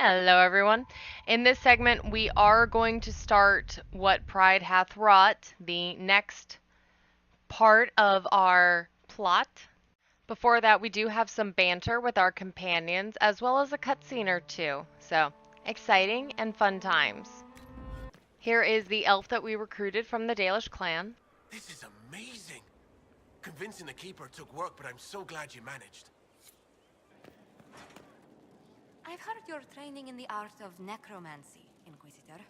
Hello, everyone. In this segment, we are going to start what Pride Hath Wrought, the next part of our plot. Before that, we do have some banter with our companions, as well as a cutscene or two. So, exciting and fun times. Here is the elf that we recruited from the Dalish clan. This is amazing! Convincing the Keeper took work, but I'm so glad you managed. I've heard you're training in the art of necromancy, Inquisitor.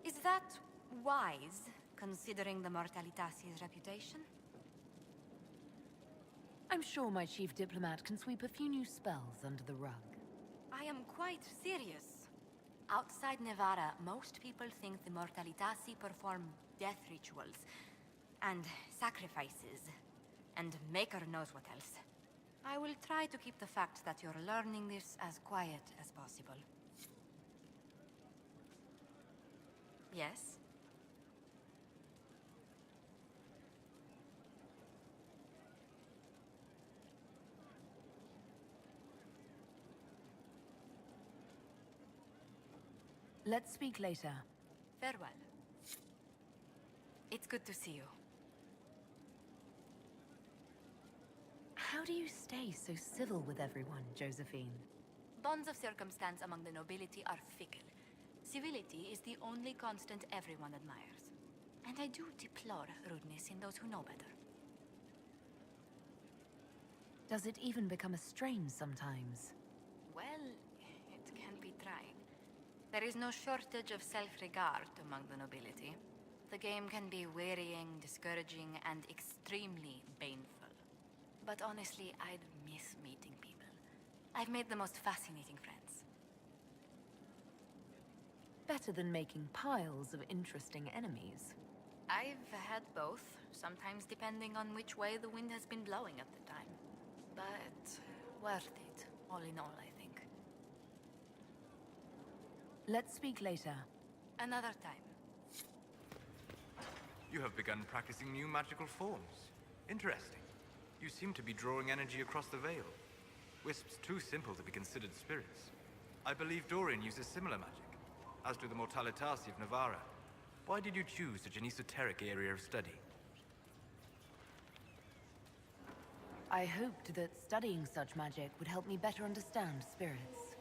Is that wise, considering the Mortalitasi's reputation? I'm sure my chief diplomat can sweep a few new spells under the rug. I am quite serious. Outside Nevada, most people think the Mortalitasi perform death rituals, and sacrifices, and Maker knows what else. I will try to keep the fact that you're learning this as quiet as possible. Yes? Let's speak later. Farewell. It's good to see you. How do you stay so civil with everyone, Josephine? Bonds of circumstance among the nobility are fickle. Civility is the only constant everyone admires. And I do deplore rudeness in those who know better. Does it even become a strain sometimes? Well, it can be trying. There is no shortage of self-regard among the nobility. The game can be wearying, discouraging, and extremely painful. But honestly, I'd miss meeting people. I've made the most fascinating friends. Better than making piles of interesting enemies. I've had both, sometimes depending on which way the wind has been blowing at the time. But worth it, all in all, I think. Let's speak later. Another time. You have begun practicing new magical forms. Interesting. You seem to be drawing energy across the veil. Wisps too simple to be considered spirits. I believe Dorian uses similar magic, as do the Mortalitasi of Navarra. Why did you choose such an esoteric area of study? I hoped that studying such magic would help me better understand spirits.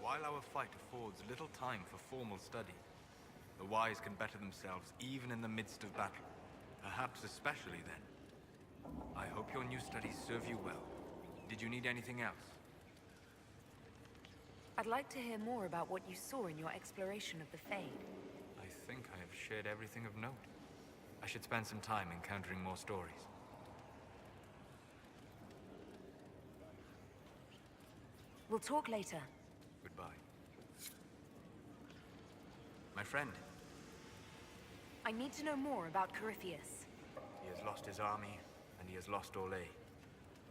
While our fight affords little time for formal study, the wise can better themselves even in the midst of battle. Perhaps especially then. I hope your new studies serve you well. Did you need anything else? I'd like to hear more about what you saw in your exploration of the Fade. I think I have shared everything of note. I should spend some time encountering more stories. We'll talk later. Goodbye. My friend, I need to know more about Corypheus. he has lost his army, and he has lost Orlais.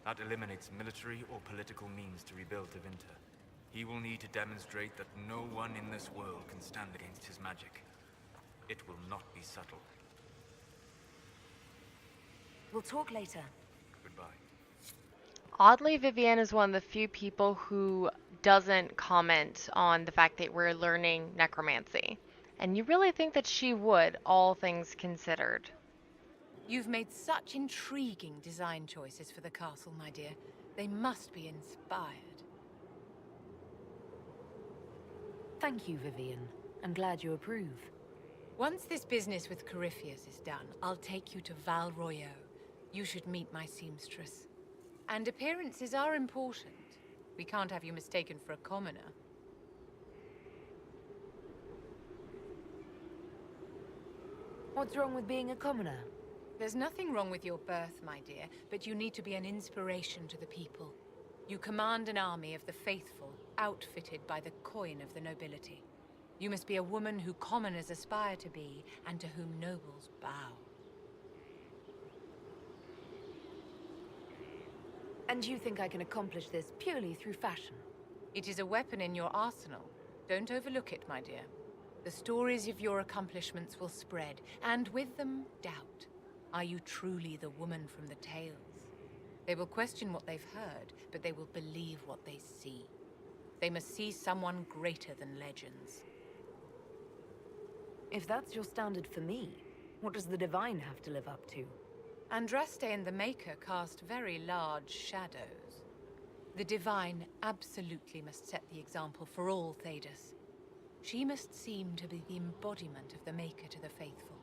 That eliminates military or political means to rebuild Tevinter. He will need to demonstrate that no one in this world can stand against his magic. It will not be subtle. We'll talk later. Goodbye. Oddly, Vivienne is one of the few people who doesn't comment on the fact that we're learning necromancy. And you really think that she would, all things considered. You've made such intriguing design choices for the castle, my dear. They must be inspired. Thank you, Vivian. I'm glad you approve. Once this business with Corypheus is done, I'll take you to Val Royeaux. You should meet my seamstress. And appearances are important. We can't have you mistaken for a commoner. What's wrong with being a commoner? There's nothing wrong with your birth, my dear, but you need to be an inspiration to the people. You command an army of the faithful, outfitted by the coin of the nobility. You must be a woman who commoners aspire to be, and to whom nobles bow. And you think I can accomplish this purely through fashion? It is a weapon in your arsenal. Don't overlook it, my dear. The stories of your accomplishments will spread, and with them, doubt. Are you truly the woman from the tales? They will question what they've heard, but they will believe what they see. They must see someone greater than legends. If that's your standard for me, what does the Divine have to live up to? Andraste and the Maker cast very large shadows. The Divine absolutely must set the example for all Thedas. She must seem to be the embodiment of the Maker to the faithful.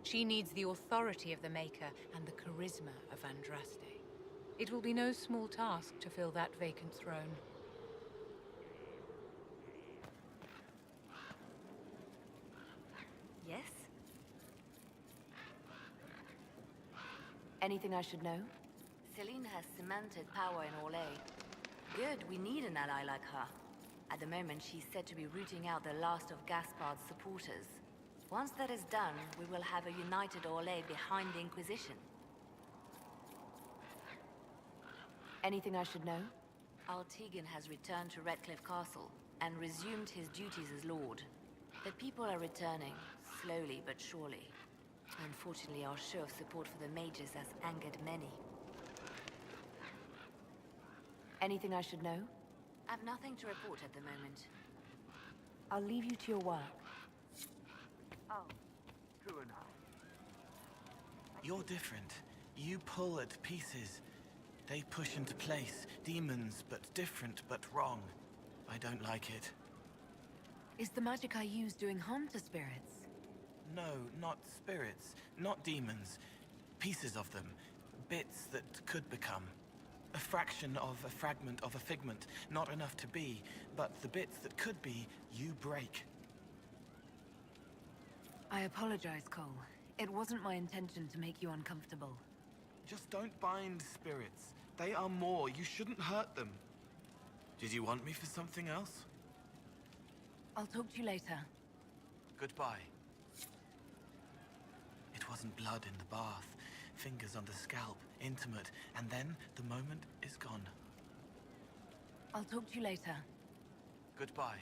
She needs the authority of the Maker and the charisma of Andraste. It will be no small task to fill that vacant throne. Yes? Anything I should know? Celine has cemented power in Orlais. Good, we need an ally like her. At the moment, she's said to be rooting out the last of Gaspard's supporters. Once that is done, we will have a united Orlais behind the Inquisition. Anything I should know? Altegan has returned to Redcliffe Castle and resumed his duties as Lord. The people are returning, slowly but surely. Unfortunately, our show of support for the mages has angered many. Anything I should know? I've nothing to report at the moment. I'll leave you to your work. You're different. You pull at pieces. They push into place. Demons, but different, but wrong. I don't like it. Is the magic I use doing harm to spirits? No, not spirits. Not demons. Pieces of them. Bits that could become. A fraction of a fragment of a figment. Not enough to be, but the bits that could be, you break. I apologize, Cole. It wasn't my intention to make you uncomfortable. Just don't bind spirits. They are more. You shouldn't hurt them. Did you want me for something else? I'll talk to you later. Goodbye. It wasn't blood in the bath. Fingers on the scalp. Intimate. And then the moment is gone. I'll talk to you later. Goodbye.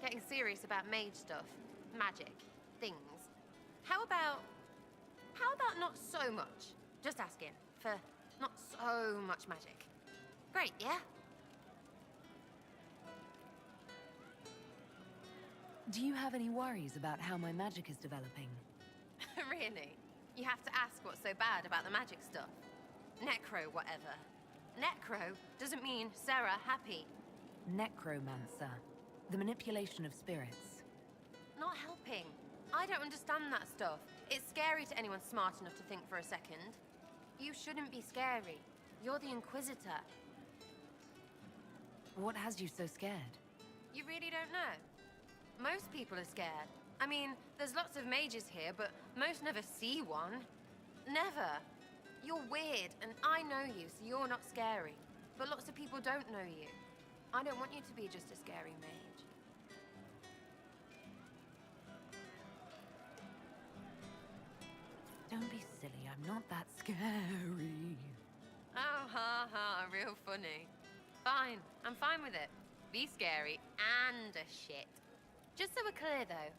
Getting serious about mage stuff, magic, things. How about not so much? Just asking for not so much magic. Great, yeah? Do you have any worries about how my magic is developing? Really? You have to ask what's so bad about the magic stuff. Necro, whatever. Necro doesn't mean Sarah happy. Necromancer. The manipulation of spirits. Not helping. I don't understand that stuff. It's scary to anyone smart enough to think for a second. You shouldn't be scary. You're the Inquisitor. What has you so scared? You really don't know? Most people are scared. I mean, there's lots of mages here, but most never see one. Never. You're weird, and I know you, so you're not scary. But lots of people don't know you. I don't want you to be just a scary mage. Don't be silly, I'm not that scary. Oh, ha ha, real funny. Fine, I'm fine with it. Be scary and a shit. Just so we're clear, though,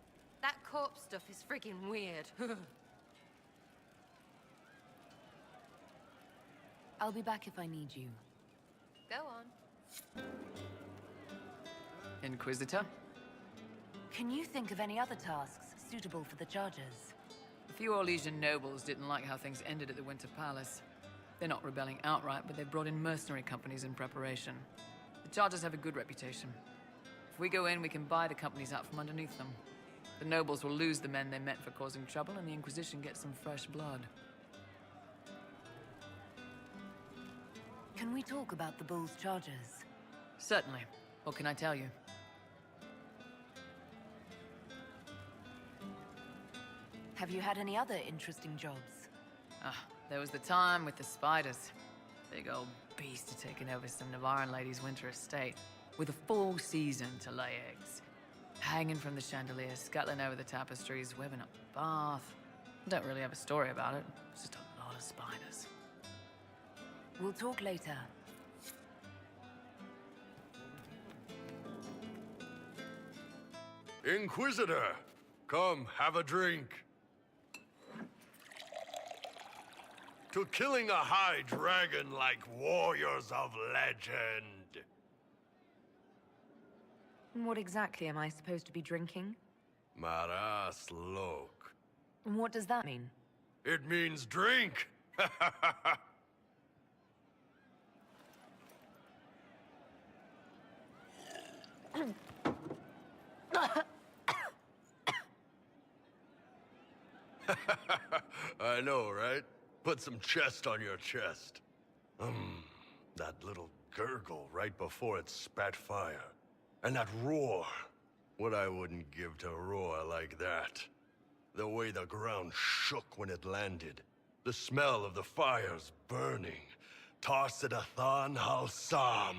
that corpse stuff is friggin' weird. I'll be back if I need you. Go on. Inquisitor? Can you think of any other tasks suitable for the Chargers? A few Orlesian nobles didn't like how things ended at the Winter Palace. They're not rebelling outright, but they've brought in mercenary companies in preparation. The Chargers have a good reputation. If we go in, we can buy the companies out from underneath them. The nobles will lose the men they meant for causing trouble, and the Inquisition gets some fresh blood. Can we talk about the Bull's Chargers? Certainly. What can I tell you? Have you had any other interesting jobs? There was the time with the spiders. Big old beast had taken over some Navaran lady's winter estate, with a full season to lay eggs. Hanging from the chandelier, scuttling over the tapestries, webbing up the bath. I don't really have a story about it. It's just a lot of spiders. We'll talk later. Inquisitor, come have a drink. to killing a high dragon like warriors of legend. What exactly am I supposed to be drinking? Maras lok. What does that mean? It means drink. I know, right? Put some chest on your chest. That little gurgle right before it spat fire. And that roar. What I wouldn't give to roar like that. The way the ground shook when it landed. The smell of the fires burning. Tarsidathan Halsam.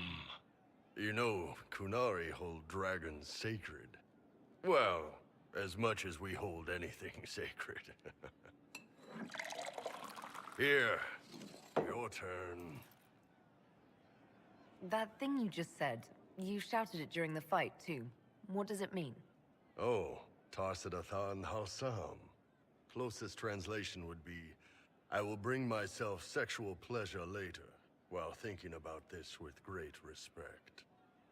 You know, Kunari hold dragons sacred. Well, as much as we hold anything sacred. Here, your turn. That thing you just said, you shouted it during the fight, too. What does it mean? Oh, Tarsidathan Halsam. Closest translation would be, I will bring myself sexual pleasure later, while thinking about this with great respect.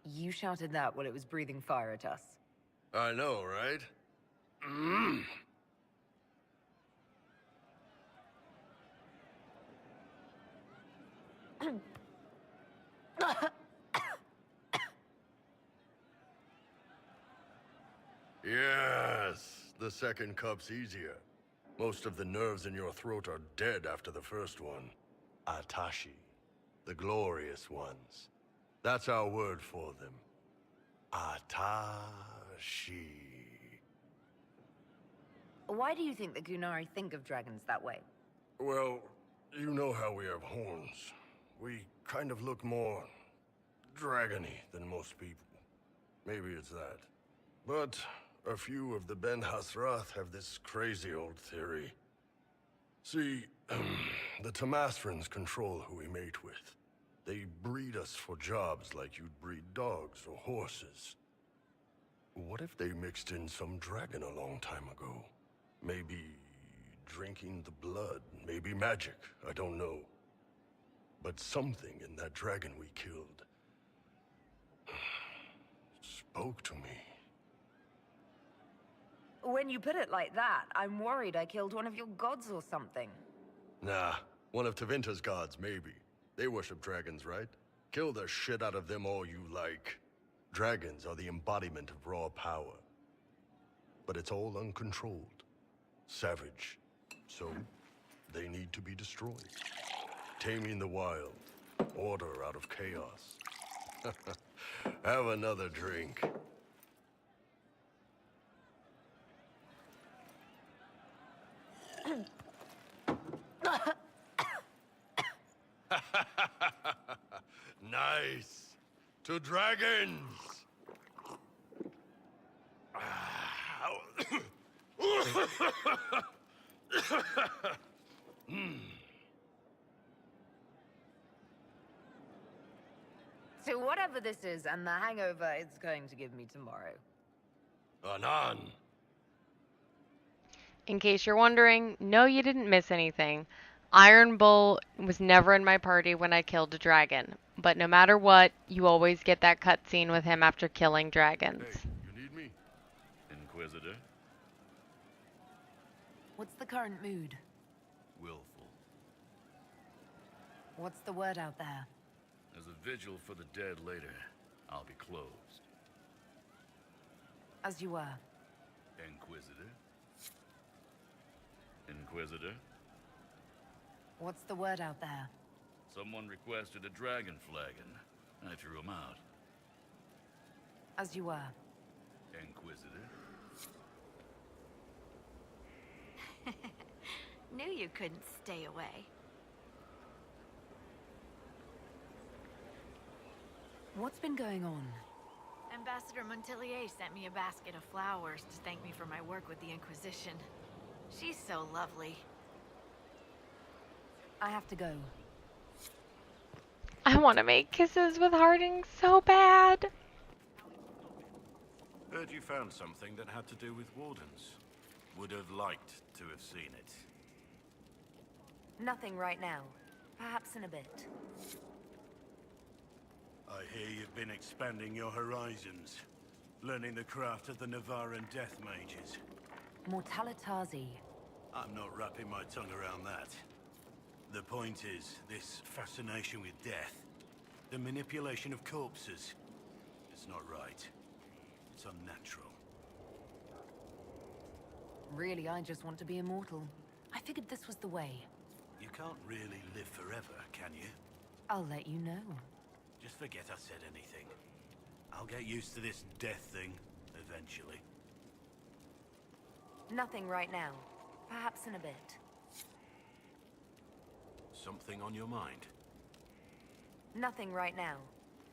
You shouted that while it was breathing fire at us. I know, right? Yes, the second cup's easier. Most of the nerves in your throat are dead after the first one. Atashi, the glorious ones. That's our word for them. Atashi. Why do you think the Gunari think of dragons that way? Well, you know how we have horns. We kind of look more dragony than most people. Maybe it's that. But a few of the Ben Hasrath have this crazy old theory. See, the Tamasrans control who we mate with. They breed us for jobs like you'd breed dogs or horses. What if they mixed in some dragon a long time ago? Maybe drinking the blood, maybe magic, I don't know. But something in that dragon we killed spoke to me. When you put it like that, I'm worried I killed one of your gods or something. Nah, one of Tevinter's gods, maybe. They worship dragons, right? Kill the shit out of them all you like. Dragons are the embodiment of raw power. But it's all uncontrolled. Savage. So, they need to be destroyed. Taming the wild. Order out of chaos. Have another drink. Nice. To dragons. So whatever this is and the hangover it's going to give me tomorrow. Anan. In case you're wondering, no, you didn't miss anything. Iron Bull was never in my party when I killed a dragon. But no matter what, you always get that cutscene with him after killing dragons. Hey, you need me? Inquisitor? What's the current mood? Willful. What's the word out there? There's a vigil for the dead later. I'll be closed. As you were. Inquisitor? Inquisitor? What's the word out there? Someone requested a dragon flagon. I threw him out. As you were. Inquisitor? Knew you couldn't stay away. What's been going on? Ambassador Montelier sent me a basket of flowers to thank me for my work with the Inquisition. She's so lovely. I have to go. I want to make kisses with Harding so bad. Heard you found something that had to do with wardens. Would have liked to have seen it. Nothing right now. Perhaps in a bit. I hear you've been expanding your horizons. Learning the craft of the Navaran death mages. Mortalitazi. I'm not wrapping my tongue around that. The point is, this fascination with death, the manipulation of corpses, it's not right. It's unnatural. Really, I just want to be immortal. I figured this was the way. You can't really live forever, can you? I'll let you know. Just forget I said anything. I'll get used to this death thing, eventually. Nothing right now. Perhaps in a bit. Something on your mind? Nothing right now.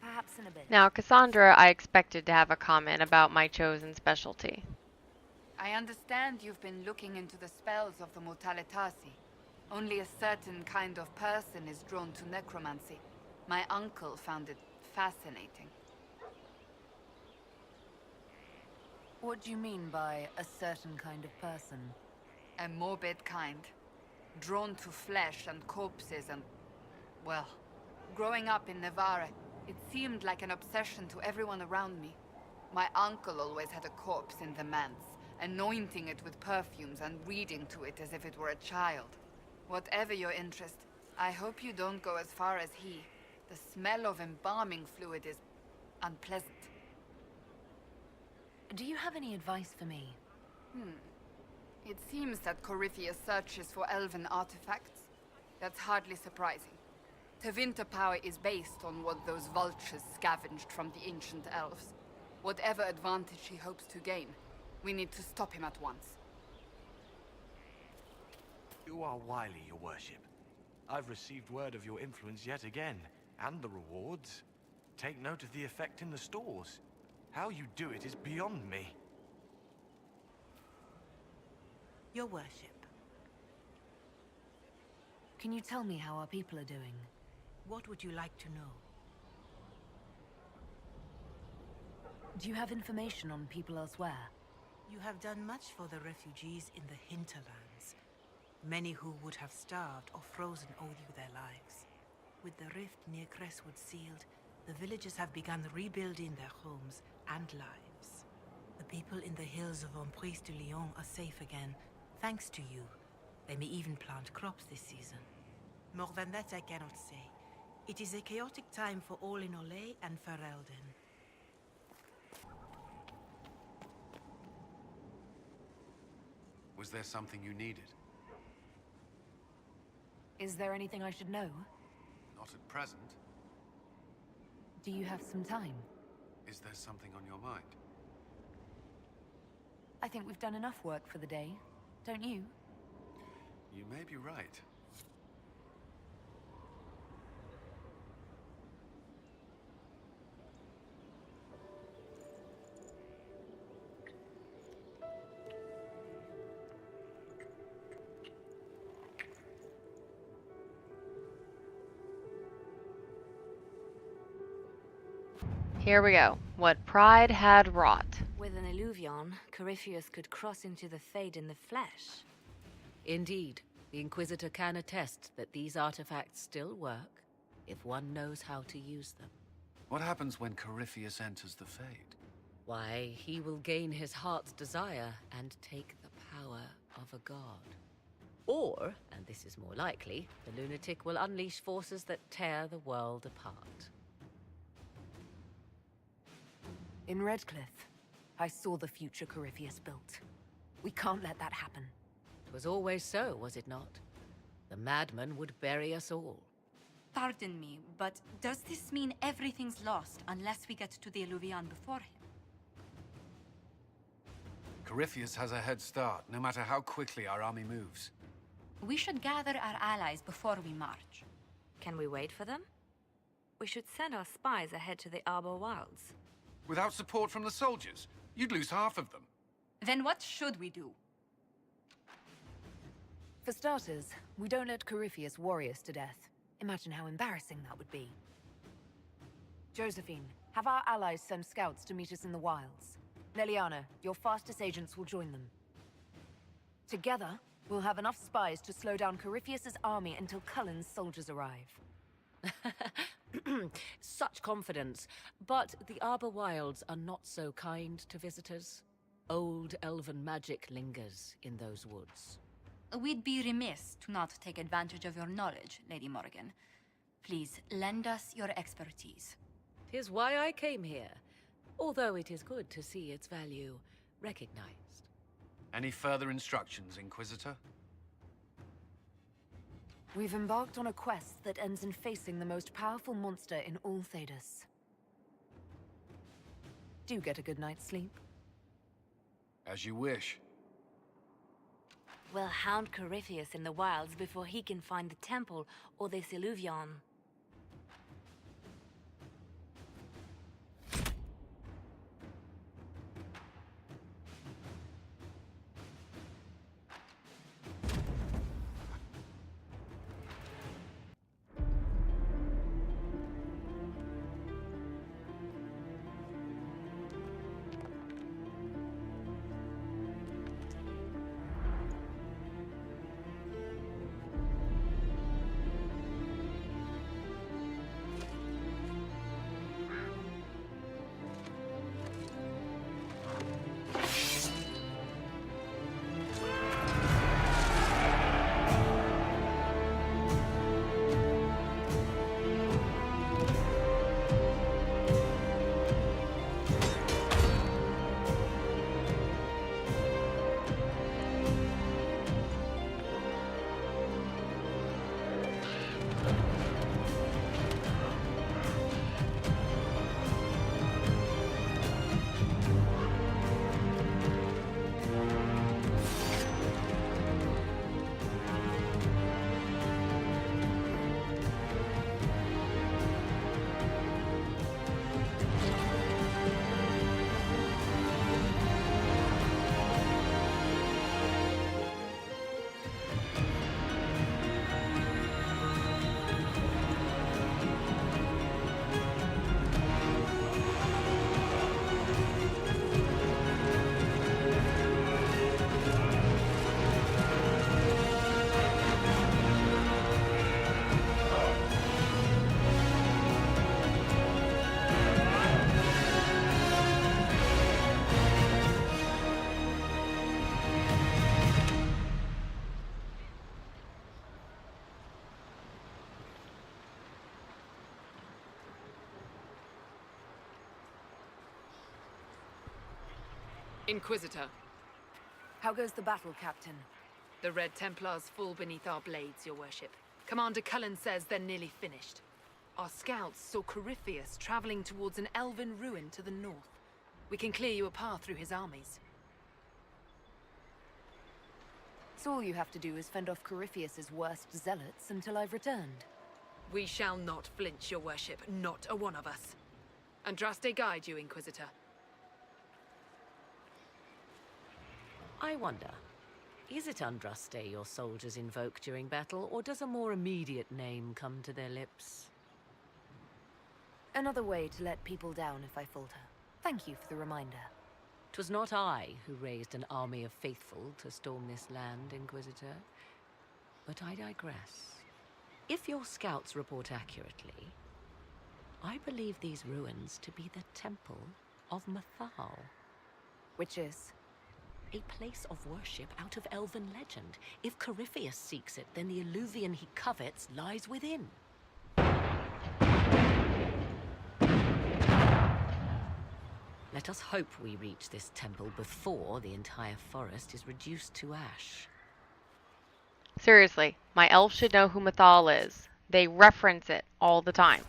Perhaps in a bit. Now, Cassandra, I expected to have a comment about my chosen specialty. I understand you've been looking into the spells of the Mortalitasi. Only a certain kind of person is drawn to necromancy. My uncle found it fascinating. What do you mean by a certain kind of person? A morbid kind. Drawn to flesh and corpses and... well, growing up in Navarre, it seemed like an obsession to everyone around me. My uncle always had a corpse in the manse, anointing it with perfumes and reading to it as if it were a child. Whatever your interest, I hope you don't go as far as he. The smell of embalming fluid is unpleasant. Do you have any advice for me? It seems that Corypheus searches for elven artifacts. That's hardly surprising. Tevinter power is based on what those vultures scavenged from the ancient elves. Whatever advantage he hopes to gain, we need to stop him at once. You are wily, your worship. I've received word of your influence yet again, and the rewards. Take note of the effect in the stores. How you do it is beyond me. Your worship. Can you tell me how our people are doing? What would you like to know? Do you have information on people elsewhere? You have done much for the refugees in the hinterlands. Many who would have starved or frozen owe you their lives. With the rift near Crestwood sealed, the villagers have begun rebuilding their homes and lives. The people in the hills of Emprise de Lyon are safe again, thanks to you. They may even plant crops this season. More than that I cannot say. It is a chaotic time for all in Olay and Ferelden. Was there something you needed? Is there anything I should know? Not at present. Do you have some time? Is there something on your mind? I think we've done enough work for the day, don't you? You may be right. Here we go. What Pride had wrought. With an illuvion, Corypheus could cross into the Fade in the flesh. Indeed, the Inquisitor can attest that these artifacts still work, if one knows how to use them. What happens when Corypheus enters the Fade? Why, he will gain his heart's desire and take the power of a god. Or, and this is more likely, the lunatic will unleash forces that tear the world apart. In Redcliffe, I saw the future Corypheus built. We can't let that happen. It was always so, was it not? The madman would bury us all. Pardon me, but does this mean everything's lost unless we get to the Illuvian before him? Corypheus has a head start, no matter how quickly our army moves. We should gather our allies before we march. Can we wait for them? We should send our spies ahead to the Arbor Wilds. Without support from the soldiers, you'd lose half of them. Then what should we do? For starters, we don't let Corypheus worry us to death. Imagine how embarrassing that would be. Josephine, have our allies send scouts to meet us in the wilds. Leliana, your fastest agents will join them. Together, We'll have enough spies to slow down Corypheus's army until Cullen's soldiers arrive. Such confidence. But the Arbor Wilds are not so kind to visitors. Old elven magic lingers in those woods. We'd be remiss to not take advantage of your knowledge, Lady Morgan. Please lend us your expertise. 'Tis why I came here, although it is good to see its value recognized. Any further instructions, Inquisitor? We've embarked on a quest that ends in facing the most powerful monster in all Thedas. Do get a good night's sleep. As you wish. We'll hound Corypheus in the wilds before he can find the temple or this illuvion. Inquisitor. How goes the battle, Captain? The Red Templars fall beneath our blades, your worship. Commander Cullen says they're nearly finished. Our scouts saw Corypheus traveling towards an elven ruin to the north. We can clear you a path through his armies. So all you have to do is fend off Corypheus's worst zealots until I've returned. We shall not flinch, your worship, not a one of us. Andraste guide you, Inquisitor. I wonder, is it Andraste your soldiers invoke during battle, or does a more immediate name come to their lips? Another way to let people down if I falter. Thank you for the reminder. 'Twas not I who raised an army of faithful to storm this land, Inquisitor. But I digress. If your scouts report accurately, I believe these ruins to be the Temple of Mythal. Which is? A place of worship out of elven legend. If Corypheus seeks it, then the illuvion he covets lies within. Let us hope we reach this temple before the entire forest is reduced to ash. Seriously, my elves should know who Mythal is. They reference it all the time.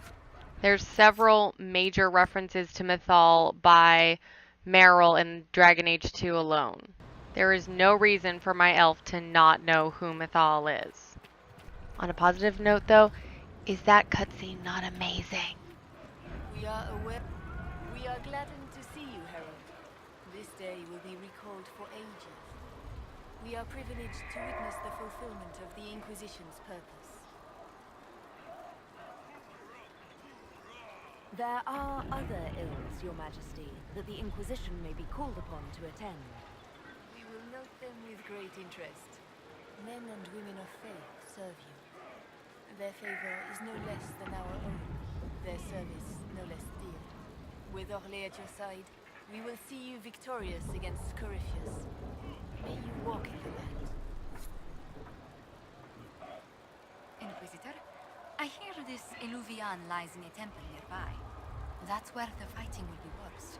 There's several major references to Mythal by Merrill in Dragon Age 2 alone. There is no reason for my elf to not know who Mythal is. On a positive note, though, is that cutscene not amazing? We are gladdened to see you, Herald. This day will be recalled for ages. We are privileged to witness the fulfillment of the Inquisition's purpose. There are other ills, Your Majesty, that the Inquisition may be called upon to attend. We will note them with great interest. Men and women of faith serve you. Their favor is no less than our own. Their service no less dear. With Orlais at your side, we will see you victorious against Corypheus. May you walk in the light. Inquisitor, I hear this Eluvian lies in a temple nearby. That's where the fighting will be worst.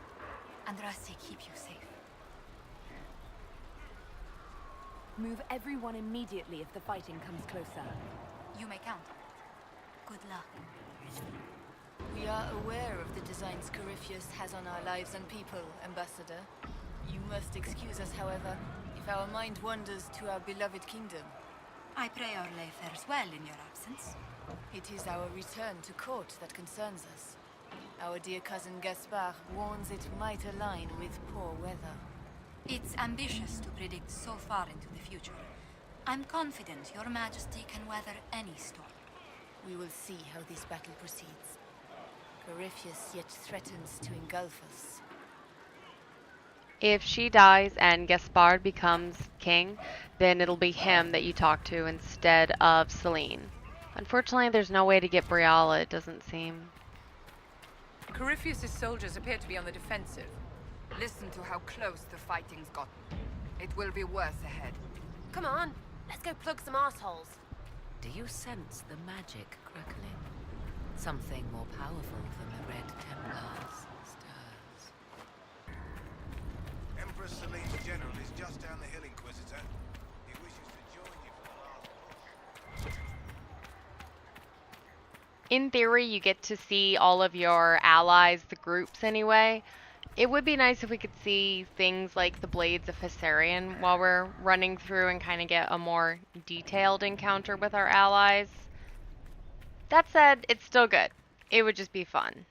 Andraste, keep you safe. Move everyone immediately if the fighting comes closer. You may count on it. Good luck. We are aware of the designs Corypheus has on our lives and people, Ambassador. You must excuse us, however, if our mind wanders to our beloved kingdom. I pray Orlais fares well in your absence. It is our return to court that concerns us. Our dear cousin Gaspard warns it might align with poor weather. It's ambitious to predict so far into the future. I'm confident your majesty can weather any storm. We will see how this battle proceeds. Corypheus yet threatens to engulf us. If she dies and Gaspard becomes king, then it'll be him that you talk to instead of Celine. Unfortunately, there's no way to get Briala, it doesn't seem. Corypheus's soldiers appear to be on the defensive. Listen to how close the fighting's gotten. It will be worse ahead. Come on, let's go plug some assholes. Do you sense the magic crackling? Something more powerful than the Red Templars stirs. Empress Celine's general is just down the hill, Inquisitor. He wishes to join you for the last push. In theory, you get to see all of your allies, the groups anyway. It would be nice if we could see things like the Blades of Hessarian while we're running through and kind of get a more detailed encounter with our allies. That said, it's still good. It would just be fun.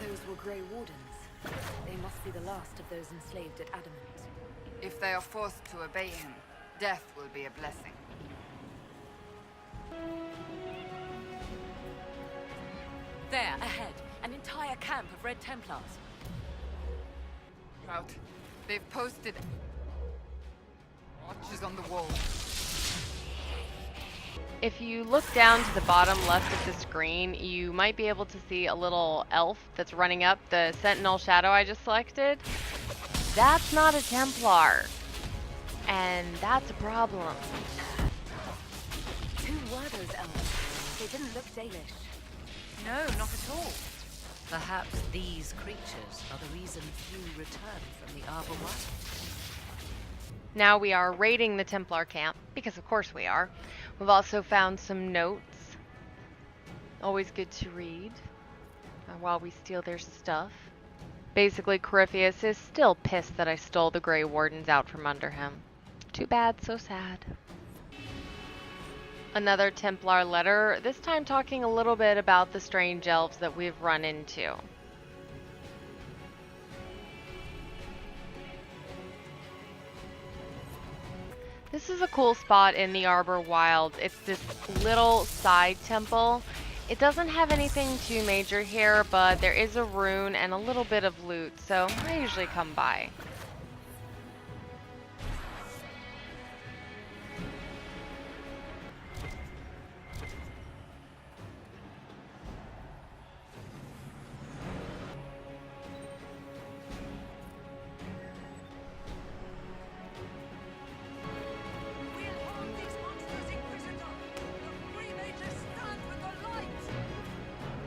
Those were Grey Wardens. They must be the last of those enslaved at Adamant. If they are forced to obey him, death will be a blessing. There, ahead. An entire camp of Red Templars. Trout, they've posted watches on the wall. If you look down to the bottom left of the screen, you might be able to see a little elf that's running up the Sentinel shadow I just selected. That's not a Templar. And that's a problem. Who were those elves? They didn't look Dalish. No, not at all. Perhaps these creatures are the reason few return from the Arbor Wilds. Now we are raiding the Templar camp, because of course we are. We've also found some notes. Always good to read while we steal their stuff. Basically, Corypheus is still pissed that I stole the Grey Wardens out from under him. Too bad, so sad. Another Templar letter, this time talking a little bit about the strange elves that we've run into. This is a cool spot in the Arbor Wilds. It's this little side temple. It doesn't have anything too major here, but there is a rune and a little bit of loot, so I usually come by.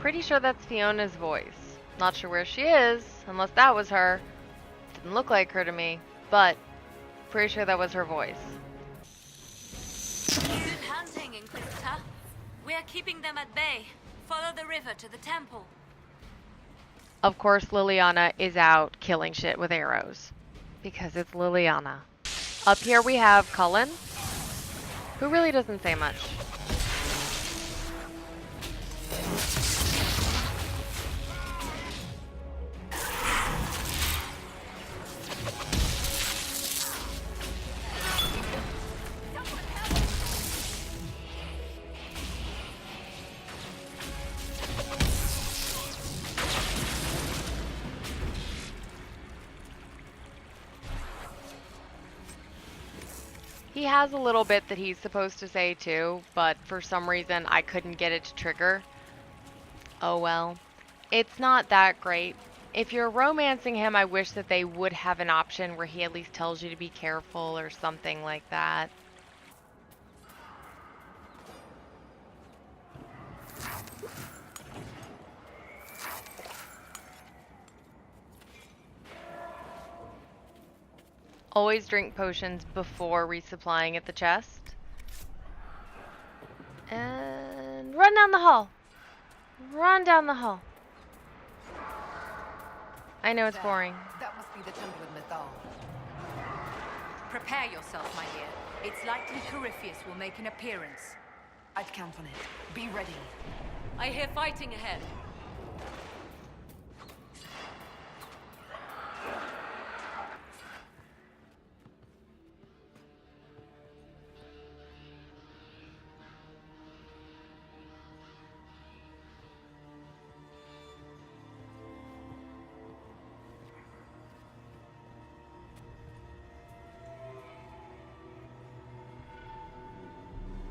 Pretty sure that's Fiona's voice. Not sure where she is, unless that was her. Didn't look like her to me, but pretty sure that was her voice. Good hunting, Inquisitor. We are keeping them at bay. Follow the river to the temple. Of course, Liliana is out killing shit with arrows. Because it's Liliana. Up here we have Cullen, who really doesn't say much. He has a little bit that he's supposed to say too, but for some reason I couldn't get it to trigger. Oh well. It's not that great. If you're romancing him, I wish that they would have an option where he at least tells you to be careful or something like that. Always drink potions before resupplying at the chest. And run down the hall. Run down the hall. I know it's boring. That must be the Temple of Mythal. Prepare yourself, my dear. It's likely Corypheus will make an appearance. I'd count on it. Be ready. I hear fighting ahead.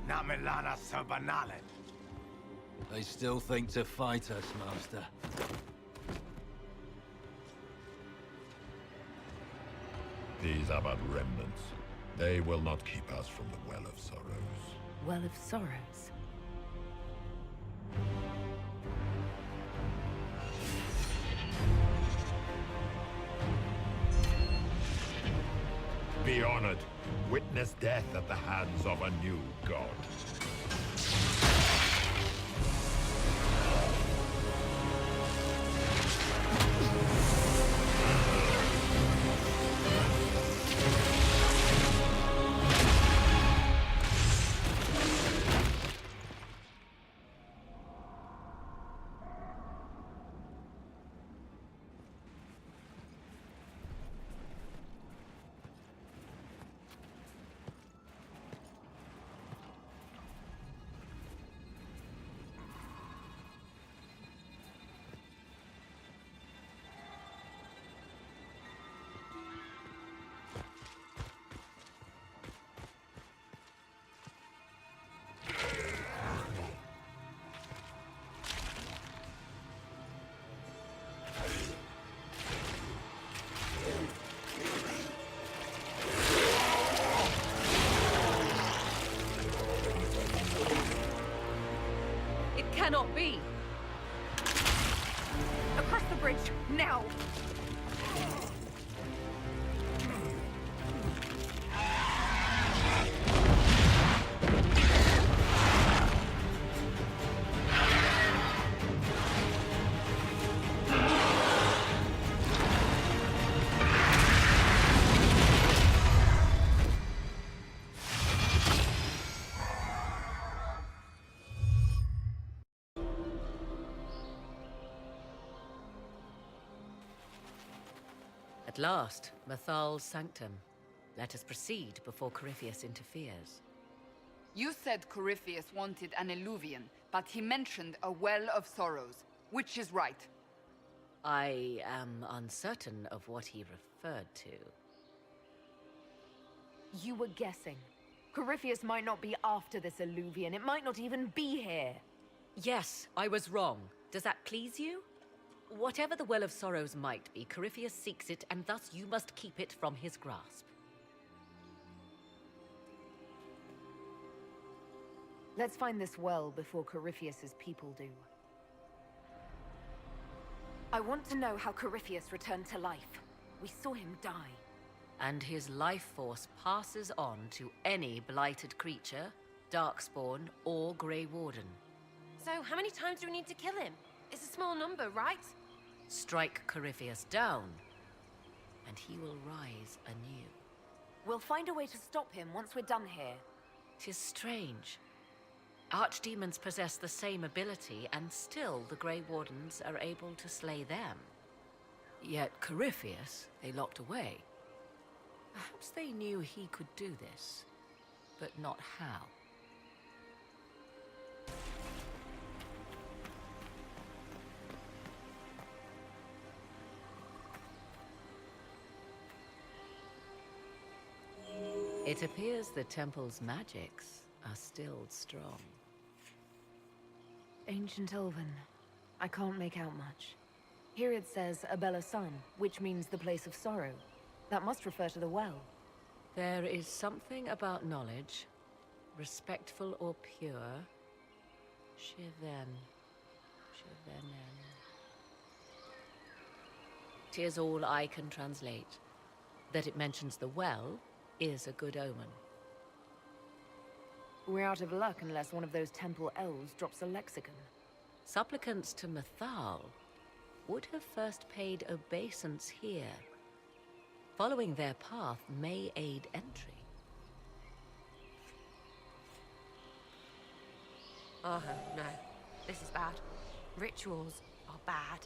Namilana Sabanalet. They still think to fight us, Master. These are but remnants. They will not keep us from the Well of Sorrows. Well of Sorrows. Be honored. Witness death at the hands of a new god. Cannot be. Across the bridge, now! At last, Mythal's sanctum. Let us proceed before Corypheus interferes. You said Corypheus wanted an Eluvian, but he mentioned a Well of Sorrows. Which is right? I am uncertain of what he referred to. You were guessing. Corypheus might not be after this Eluvian. It might not even be here. Yes, I was wrong. Does that please you? Whatever the Well of Sorrows might be, Corypheus seeks it, and thus you must keep it from his grasp. Let's find this well before Corypheus's people do. I want to know how Corypheus returned to life. We saw him die. And his life force passes on to any blighted creature, Darkspawn, or Grey Warden. So, how many times do we need to kill him? It's a small number, right? Strike Corypheus down, and he will rise anew. We'll find a way to stop him once we're done here. 'Tis strange. Archdemons possess the same ability, and still the Grey Wardens are able to slay them. Yet Corypheus they locked away. Perhaps they knew he could do this, but not how. It appears the temple's magics are still strong. Ancient Elven. I can't make out much. Here it says Abella Sun, which means the place of sorrow. That must refer to the well. There is something about knowledge, respectful or pure. Shiven. Shivenen. 'Tis all I can translate. That it mentions the well is a good omen. We're out of luck unless one of those temple elves drops a lexicon. Supplicants to Mythal would have first paid obeisance here. Following their path may aid entry. Oh, no. This is bad. Rituals are bad.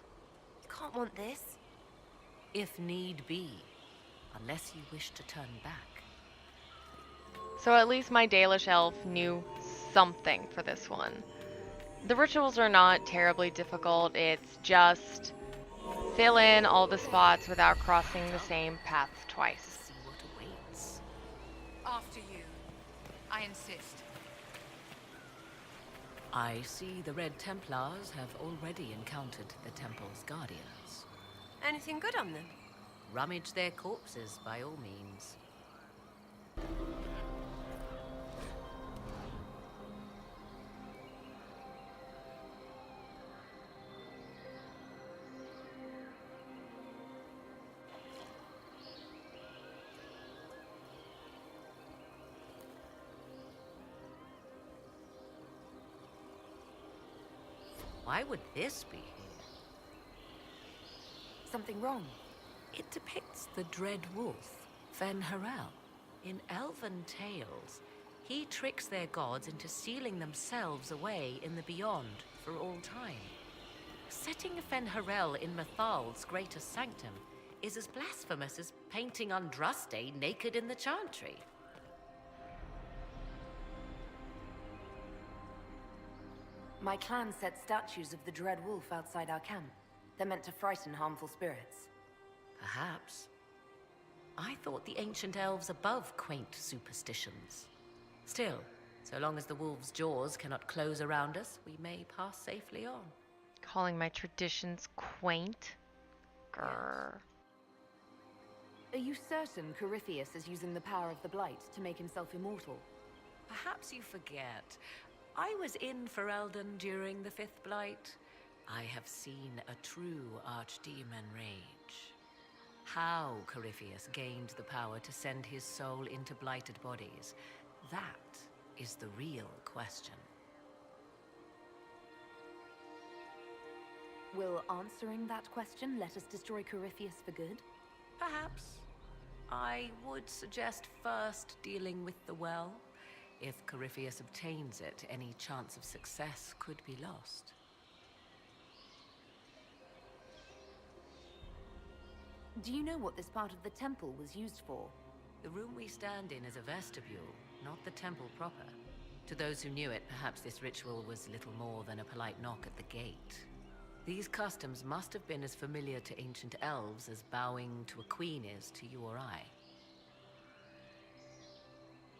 You can't want this. If need be, unless you wish to turn back. So at least my Dalish elf knew something for this one. The rituals are not terribly difficult. It's just fill in all the spots without crossing the same path twice. See what awaits. After you. I insist. I see the Red Templars have already encountered the temple's guardians. Anything good on them? Rummage their corpses by all means. Why would this be here? Something wrong? It depicts the Dread Wolf, Fen Harel. In elven tales, he tricks their gods into sealing themselves away in the beyond for all time. Setting Fen Harel in Mythal's greatest sanctum is as blasphemous as painting Andraste naked in the chantry. My clan set statues of the Dread Wolf outside our camp. They're meant to frighten harmful spirits. Perhaps. I thought the ancient elves above quaint superstitions. Still, so long as the wolf's jaws cannot close around us, we may pass safely on. Calling my traditions quaint? Grr. Are you certain Corypheus is using the power of the Blight to make himself immortal? Perhaps you forget. I was in Ferelden during the Fifth Blight. I have seen a true archdemon rage. How Corypheus gained the power to send his soul into blighted bodies, that is the real question. Will answering that question let us destroy Corypheus for good? Perhaps. I would suggest first dealing with the well. If Corypheus obtains it, any chance of success could be lost. Do you know what this part of the temple was used for? The room we stand in is a vestibule, not the temple proper. To those who knew it, perhaps this ritual was little more than a polite knock at the gate. These customs must have been as familiar to ancient elves as bowing to a queen is to you or I.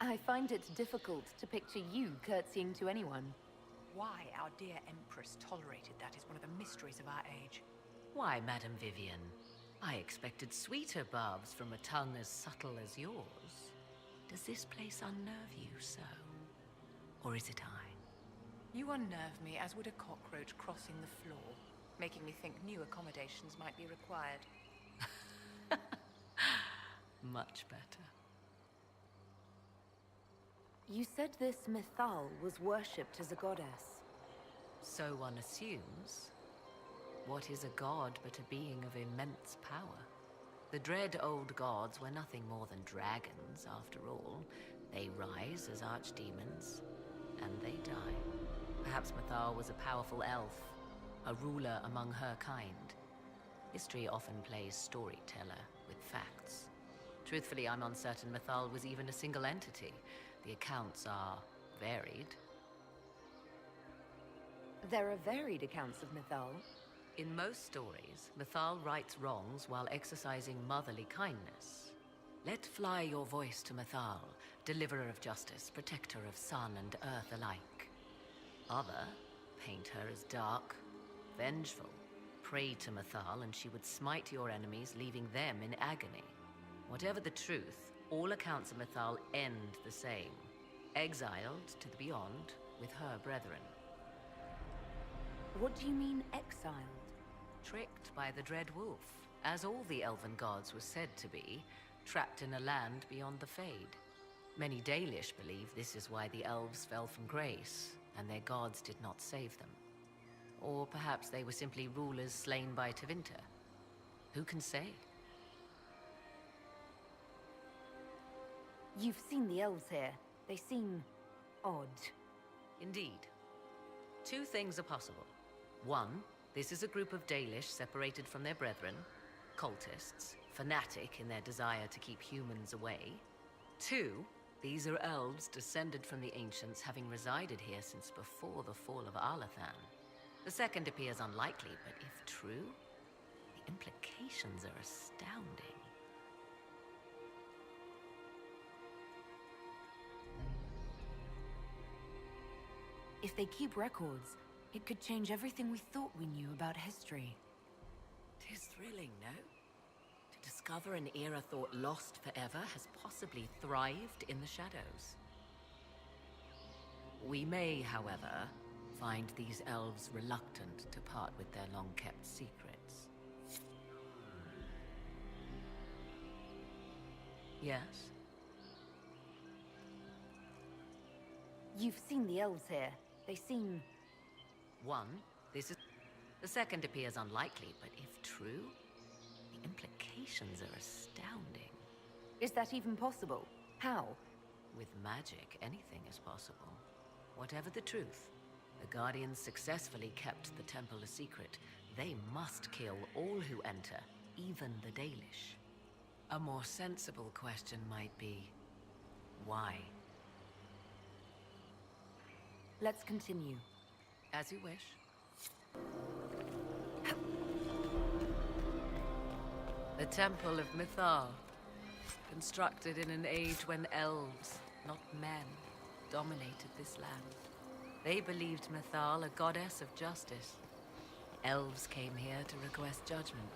I find it difficult to picture you curtsying to anyone. Why our dear Empress tolerated that is one of the mysteries of our age. Why, Madame Vivian? I expected sweeter barbs from a tongue as subtle as yours. Does this place unnerve you so? Or is it I? You unnerve me as would a cockroach crossing the floor, making me think new accommodations might be required. Much better. You said this Mythal was worshipped as a goddess. So one assumes. What is a god but a being of immense power? The dread old gods were nothing more than dragons, after all. They rise as archdemons, and they die. Perhaps Mythal was a powerful elf, a ruler among her kind. History often plays storyteller with facts. Truthfully, I'm uncertain Mythal was even a single entity. The accounts are varied. There are varied accounts of Mythal. In most stories, Mythal rights wrongs while exercising motherly kindness. Let fly your voice to Mythal. deliverer of justice, protector of sun and earth alike. Other paint her as dark, vengeful, prey to Mythal, and she would smite your enemies, leaving them in agony. Whatever the truth, all accounts of Mythal end the same. Exiled to the beyond with her brethren. What do you mean, exiled? Tricked by the Dread Wolf, as all the elven gods were said to be, trapped in a land beyond the Fade. Many Dalish believe this is why the elves fell from grace, and their gods did not save them. Or perhaps they were simply rulers slain by Tevinter. Who can say? You've seen the elves here. They seem odd. Indeed. Two things are possible. One, this is a group of Dalish separated from their brethren, cultists, fanatic in their desire to keep humans away. Two, these are elves descended from the ancients, having resided here since before the fall of Arlathan. The second appears unlikely, but if true, the implications are astounding. If they keep records, it could change everything we thought we knew about history. 'Tis thrilling, no? To discover an era thought lost forever has possibly thrived in the shadows. We may, however, find these elves reluctant to part with their long-kept secrets. Yes? You've seen the elves here. They seem... One, this is... The second appears unlikely, but if true, the implications are astounding. Is that even possible? How? With magic, anything is possible. Whatever the truth, the Guardians successfully kept the temple a secret. They must kill all who enter, even the Dalish. A more sensible question might be, why? Let's continue. As you wish. The Temple of Mythal, constructed in an age when elves, not men, dominated this land. They believed Mythal a goddess of justice. Elves came here to request judgment,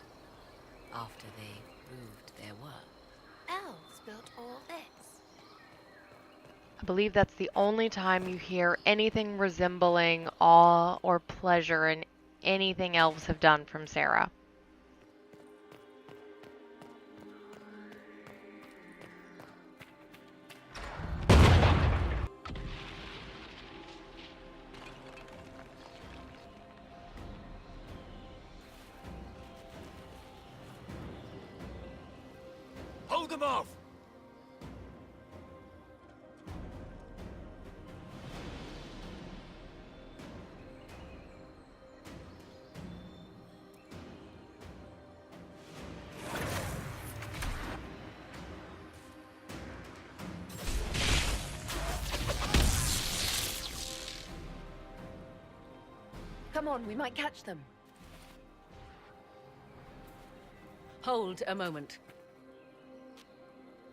after they proved their worth. Elves built all this. I believe that's the only time you hear anything resembling awe or pleasure in anything elves have done from Sarah. Hold them off! Come on, we might catch them. Hold a moment.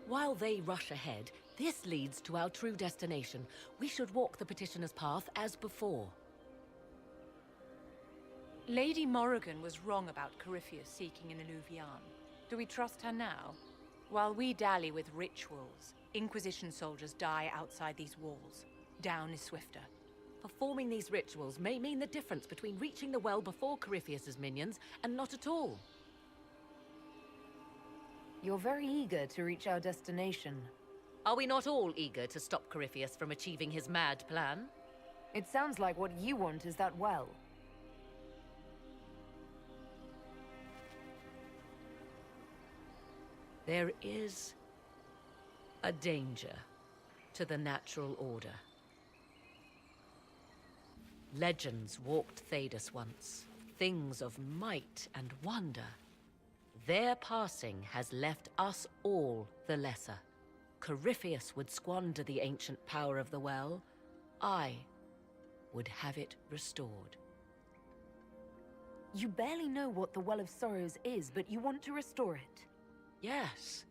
While they rush ahead, this leads to our true destination. We should walk the petitioner's path as before. Lady Morrigan was wrong about Corypheus seeking an Illuvian. Do we trust her now? While we dally with rituals, Inquisition soldiers die outside these walls. Down is swifter. Performing these rituals may mean the difference between reaching the well before Corypheus's minions and not at all. You're very eager to reach our destination. Are we not all eager to stop Corypheus from achieving his mad plan? It sounds like what you want is that well. There is a danger to the natural order. Legends walked Thedas once, things of might and wonder. Their passing has left us all the lesser. Corypheus would squander the ancient power of the well. I would have it restored. You barely know what the Well of Sorrows is, but you want to restore it. Yes.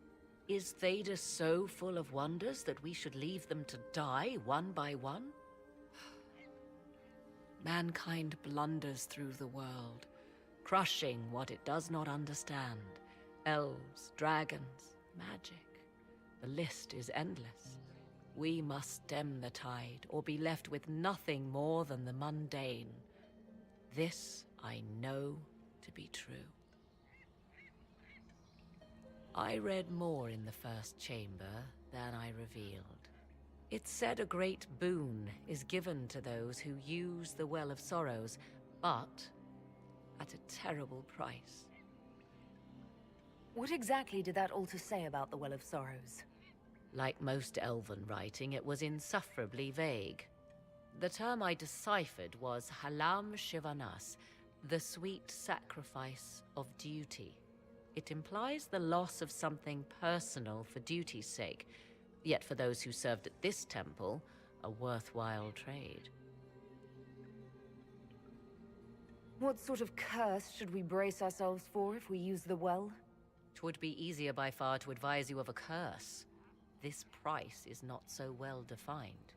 Is Theda so full of wonders that we should leave them to die one by one? Mankind blunders through the world, crushing what it does not understand. Elves, dragons, magic. The list is endless. We must stem the tide, or be left with nothing more than the mundane. This I know to be true. I read more in the first chamber than I revealed. It said a great boon is given to those who use the Well of Sorrows, but at a terrible price. What exactly did that altar say about the Well of Sorrows? Like most elven writing, it was insufferably vague. The term I deciphered was Halam Shivanas, the sweet sacrifice of duty. It implies the loss of something personal for duty's sake, yet for those who served at this temple, a worthwhile trade. What sort of curse should we brace ourselves for if we use the well? 'Twould be easier by far to advise you of a curse. This price is not so well defined.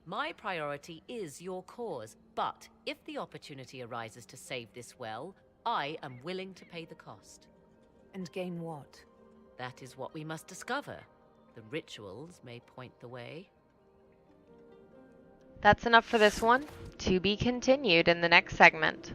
My priority is your cause, but if the opportunity arises to save this well, I am willing to pay the cost. And gain what? That is what we must discover. The rituals may point the way. That's enough for this one. To be continued in the next segment.